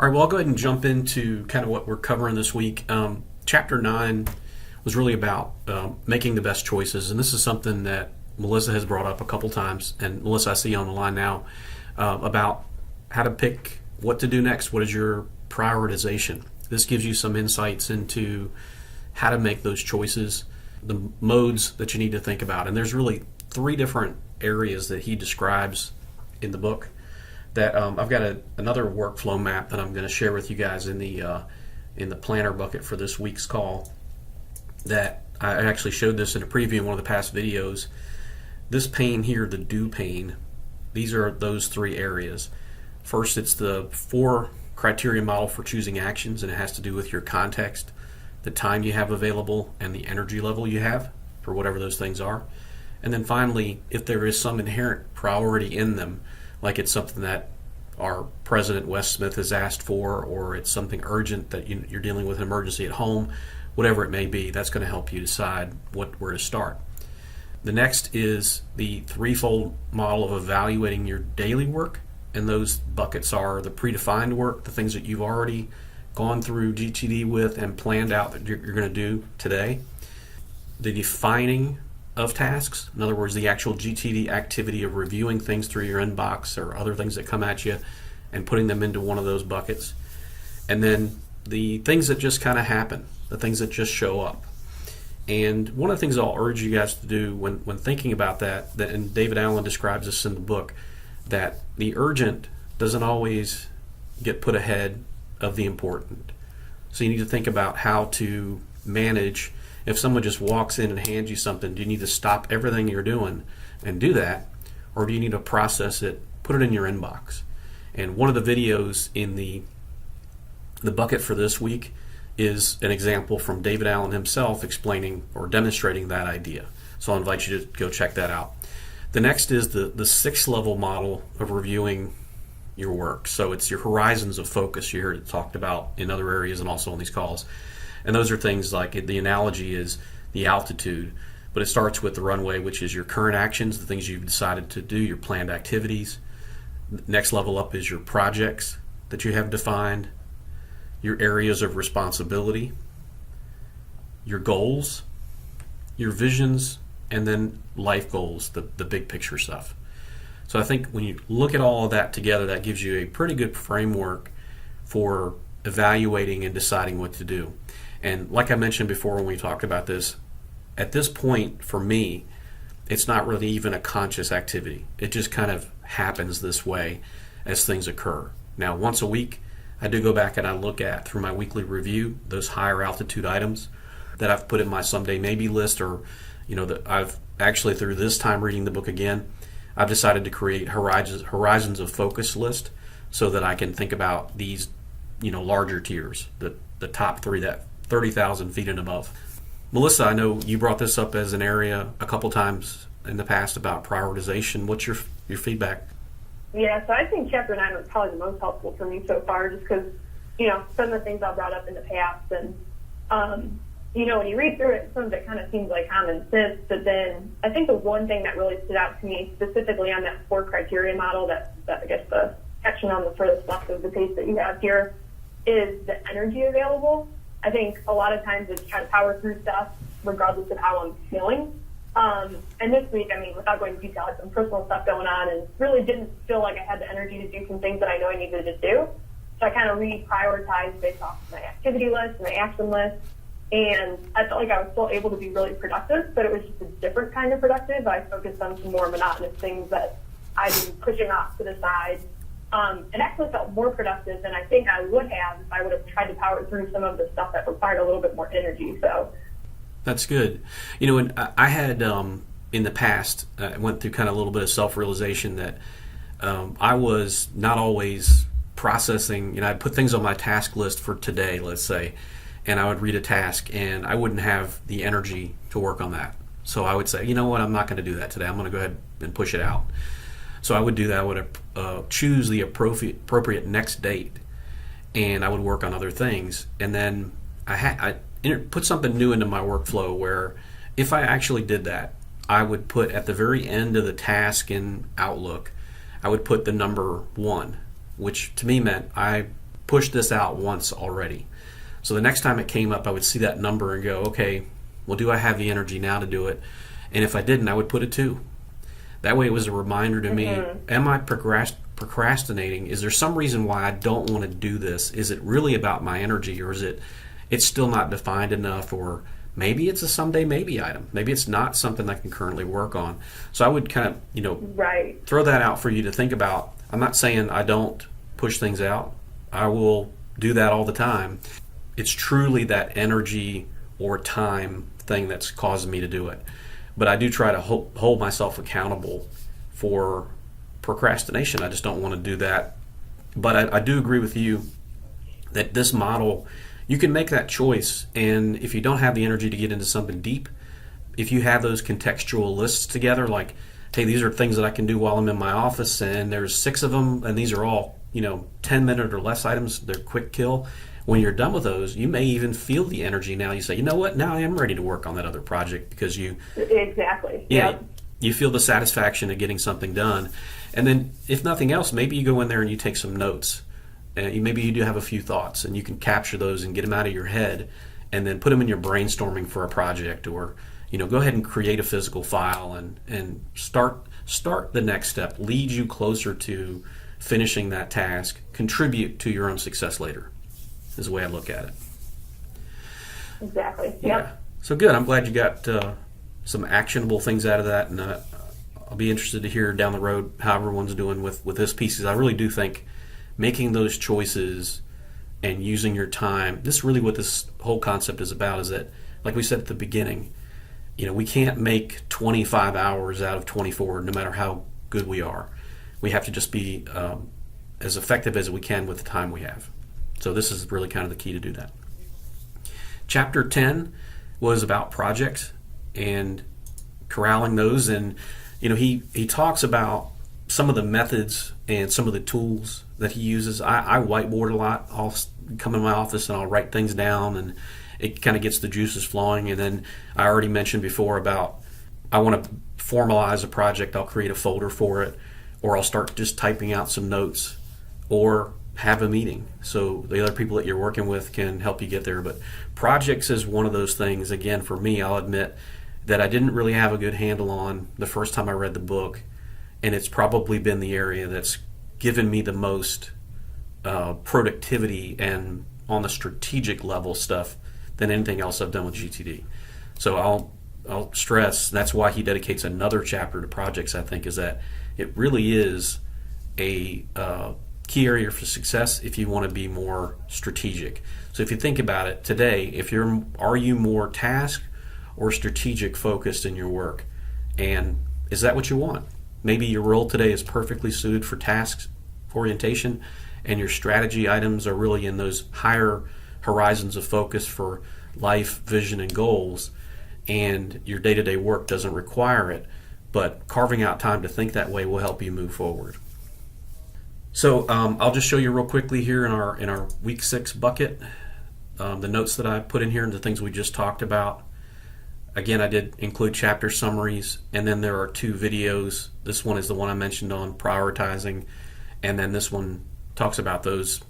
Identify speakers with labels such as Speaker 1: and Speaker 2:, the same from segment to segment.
Speaker 1: All right, well, I'll go ahead and jump into kind of what we're covering this week. Chapter 9 was really about making the best choices, and this is something that Melissa has brought up a couple times, and Melissa, I see you on the line now, about how to pick what to do next. What is your prioritization? This gives you some insights into how to make those choices, the modes that you need to think about. And there's really 3 different areas that he describes in the book that I've got another workflow map that I'm going to share with you guys in the planner bucket for this week's call. That I actually showed this in a preview in one of the past videos. This pane here, the do pane, these are those 3 areas. First, it's the 4 criteria model for choosing actions, and it has to do with your context, the time you have available, and the energy level you have for whatever those things are. And then finally, if there is some inherent priority in them, like it's something that our president, Wes Smith, has asked for, or it's something urgent that you're dealing with an emergency at home, whatever it may be, that's going to help you decide where to start. The next is the 3-fold model of evaluating your daily work, and those buckets are the predefined work, the things that you've already gone through GTD with and planned out that you're going to do today. The defining of tasks, in other words, the actual GTD activity of reviewing things through your inbox or other things that come at you and putting them into one of those buckets. And then the things that just kind of happen, the things that just show up. And one of the things I'll urge you guys to do when thinking about that, and David Allen describes this in the book, that the urgent doesn't always get put ahead of the important. So you need to think about how to manage. If someone just walks in and hands you something, do you need to stop everything you're doing and do that? Or do you need to process it, put it in your inbox? And one of the videos in the bucket for this week is an example from David Allen himself explaining or demonstrating that idea. So I'll invite you to go check that out. The next is the 6-level model of reviewing your work. So it's your horizons of focus. You heard it talked about in other areas and also on these calls. And those are things like, the analogy is the altitude, but it starts with the runway, which is your current actions, the things you've decided to do, your planned activities. Next level up is your projects that you have defined, your areas of responsibility, your goals, your visions, and then life goals, the big picture stuff. So I think when you look at all of that together, that gives you a pretty good framework for evaluating and deciding what to do. And like I mentioned before when we talked about this, at this point for me, it's not really even a conscious activity. It just kind of happens this way as things occur. Now, once a week, I do go back and I look at, through my weekly review, those higher altitude items that I've put in my someday maybe list, or that I've actually, through this time reading the book again, I've decided to create horizons of focus list so that I can think about these larger tiers, the top 3, that 30,000 feet and above. Melissa, I know you brought this up as an area a couple times in the past about prioritization. What's your feedback?
Speaker 2: Yeah, so I think Chapter 9 was probably the most helpful for me so far, just because, some of the things I've brought up in the past, and, when you read through it, some of it kind of seems like common sense, but then I think the one thing that really stood out to me, specifically on that 4 criteria model, that I guess the section on the furthest left of the page that you have here, is the energy available. I think a lot of times it's try to power through stuff regardless of how I'm feeling. And this week, without going into detail, I had some personal stuff going on and really didn't feel like I had the energy to do some things that I know I needed to do. So I kind of reprioritized based off my activity list, my action list, and I felt like I was still able to be really productive, but it was just a different kind of productive. I focused on some more monotonous things that I've been pushing off to the side. It actually felt more productive than I think I would have if I would have tried to power through some of the stuff that required a little bit more energy. So
Speaker 1: that's good. And I had in the past, I went through kind of a little bit of self-realization that I was not always processing. I'd put things on my task list for today, let's say, and I would read a task and I wouldn't have the energy to work on that. So I would say, you know what, I'm not going to do that today. I'm going to go ahead and push it out. So I would do that. I would choose the appropriate next date, and I would work on other things. And then I put something new into my workflow where if I actually did that, I would put at the very end of the task in Outlook, I would put the number 1, which to me meant I pushed this out once already. So the next time it came up, I would see that number and go, okay, well, do I have the energy now to do it? And if I didn't, I would put a 2. That way it was a reminder to me, am I procrastinating? Is there some reason why I don't want to do this? Is it really about my energy, or is it's still not defined enough, or maybe it's a someday maybe item. Maybe it's not something I can currently work on. So I would kind of,
Speaker 2: right.
Speaker 1: throw that out for you to think about. I'm not saying I don't push things out. I will do that all the time. It's truly that energy or time thing that's causing me to do it. But I do try to hold myself accountable for procrastination. I just don't want to do that. But I do agree with you that this model, you can make that choice. And if you don't have the energy to get into something deep, if you have those contextual lists together, like, hey, these are things that I can do while I'm in my office, and there's 6 of them, and these are all 10-minute or less items. They're quick kill. When you're done with those, you may even feel the energy now. You say, you know what, now I am ready to work on that other project, because you...
Speaker 2: Exactly.
Speaker 1: Yeah,
Speaker 2: Yep.
Speaker 1: you feel the satisfaction of getting something done. And then, if nothing else, maybe you go in there and you take some notes. Maybe you do have a few thoughts, and you can capture those and get them out of your head, and then put them in your brainstorming for a project, or go ahead and create a physical file and start the next step. Lead you closer to finishing that task. Contribute to your own success later, is the way I look at it.
Speaker 2: Exactly. Yep.
Speaker 1: Yeah. So good. I'm glad you got some actionable things out of that, and I'll be interested to hear down the road how everyone's doing with this piece. 'Cause I really do think making those choices and using your time, this is really what this whole concept is about, is that, like we said at the beginning, we can't make 25 hours out of 24 no matter how good we are. We have to just be as effective as we can with the time we have. So this is really kind of the key to do that. Chapter 10 was about projects and corralling those, and he talks about some of the methods and some of the tools that he uses. I whiteboard a lot. I'll come in my office and I'll write things down, and it kind of gets the juices flowing. And then I already mentioned before about, I want to formalize a project, I'll create a folder for it, or I'll start just typing out some notes, or have a meeting so the other people that you're working with can help you get there. But projects is one of those things, again, for me, I'll admit that I didn't really have a good handle on the first time I read the book, and it's probably been the area that's given me the most productivity and on the strategic level stuff than anything else I've done with GTD. So I'll stress, that's why he dedicates another chapter to projects, I think, is that it really is a key area for success if you want to be more strategic. So if you think about it today, are you more task or strategic focused in your work? And is that what you want? Maybe your role today is perfectly suited for tasks orientation, and your strategy items are really in those higher horizons of focus for life, vision, and goals, and your day-to-day work doesn't require it, but carving out time to think that way will help you move forward. So I'll just show you real quickly here in our week 6 bucket, the notes that I put in here and the things we just talked about. Again, I did include chapter summaries, and then there are 2 videos. This one is the one I mentioned on prioritizing, and then this one talks about those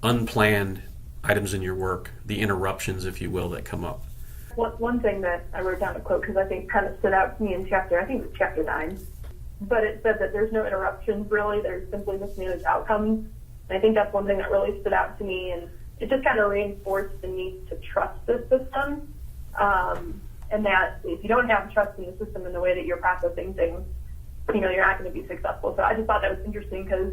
Speaker 1: unplanned items in your work, the interruptions, if you will, that come up.
Speaker 2: One thing that I wrote down a quote, because I think kind of stood out to me in I think it was chapter 9, but it said that there's no interruptions really, there's simply mismanaged outcomes. And I think that's one thing that really stood out to me, and it just kind of reinforced the need to trust the system, and that if you don't have trust in the system in the way that you're processing things, you're not going to be successful. So I just thought that was interesting, because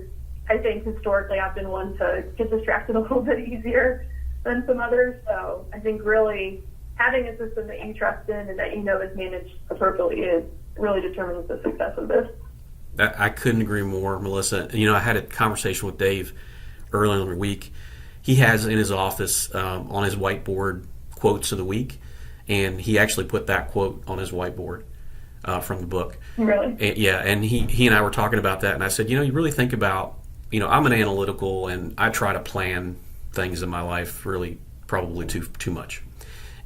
Speaker 2: I think historically I've been one to get distracted a little bit easier than some others. So I think really having a system that you trust in and that is managed appropriately is really determines the success of this.
Speaker 1: I couldn't agree more, Melissa. I had a conversation with Dave earlier in the week. He has in his office on his whiteboard quotes of the week, and he actually put that quote on his whiteboard from the book.
Speaker 2: Really?
Speaker 1: And he and I were talking about that, and I said, you really think about, I'm an analytical, and I try to plan things in my life really probably too much.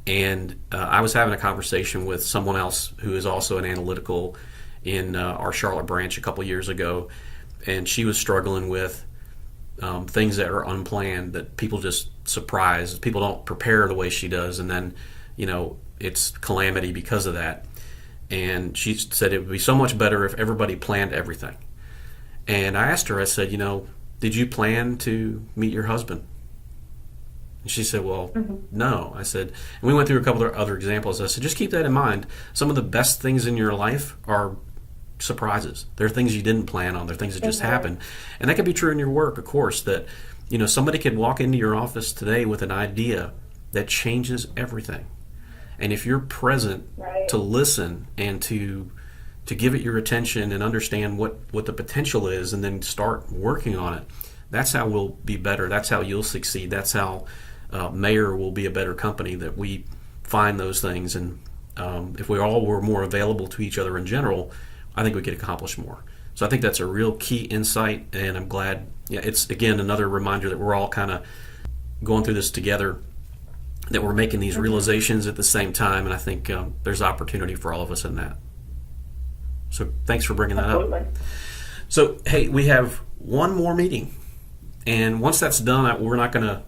Speaker 1: And I was having a conversation with someone else who is also an analytical in our Charlotte branch a couple years ago, and she was struggling with, things that are unplanned, that people just surprise. People don't prepare the way she does, and then, it's calamity because of that. And she said it would be so much better if everybody planned everything. And I asked her, I said, did you plan to meet your husband? And she said, well, no. I said, and we went through a couple of other examples. I said, just keep that in mind. Some of the best things in your life are surprises. They're things you didn't plan on. They're things that just happen. And that could be true in your work, of course, that, somebody could walk into your office today with an idea that changes everything. And if you're present to listen and to give it your attention and understand what the potential is, and then start working on it, that's how we'll be better. That's how you'll succeed. That's how Mayor will be a better company, that we find those things. And if we all were more available to each other in general, I think we could accomplish more. So I think that's a real key insight, and I'm glad. It's, again, another reminder that we're all kind of going through this together, that we're making these realizations at the same time, and I think there's opportunity for all of us in that. So thanks for bringing that up. So, hey, we have one more meeting, and once that's done, we're not going to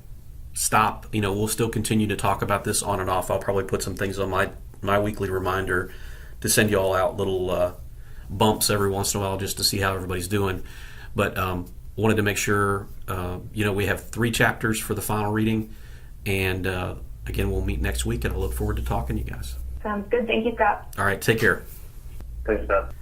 Speaker 1: stop. We'll still continue to talk about this on and off. I'll probably put some things on my weekly reminder to send you all out little bumps every once in a while, just to see how everybody's doing. But wanted to make sure, we have 3 chapters for the final reading, and again, we'll meet next week, and I look forward to talking to you guys.
Speaker 2: Sounds good. Thank you, Scott.
Speaker 1: All right, take care.
Speaker 3: Thanks, Scott.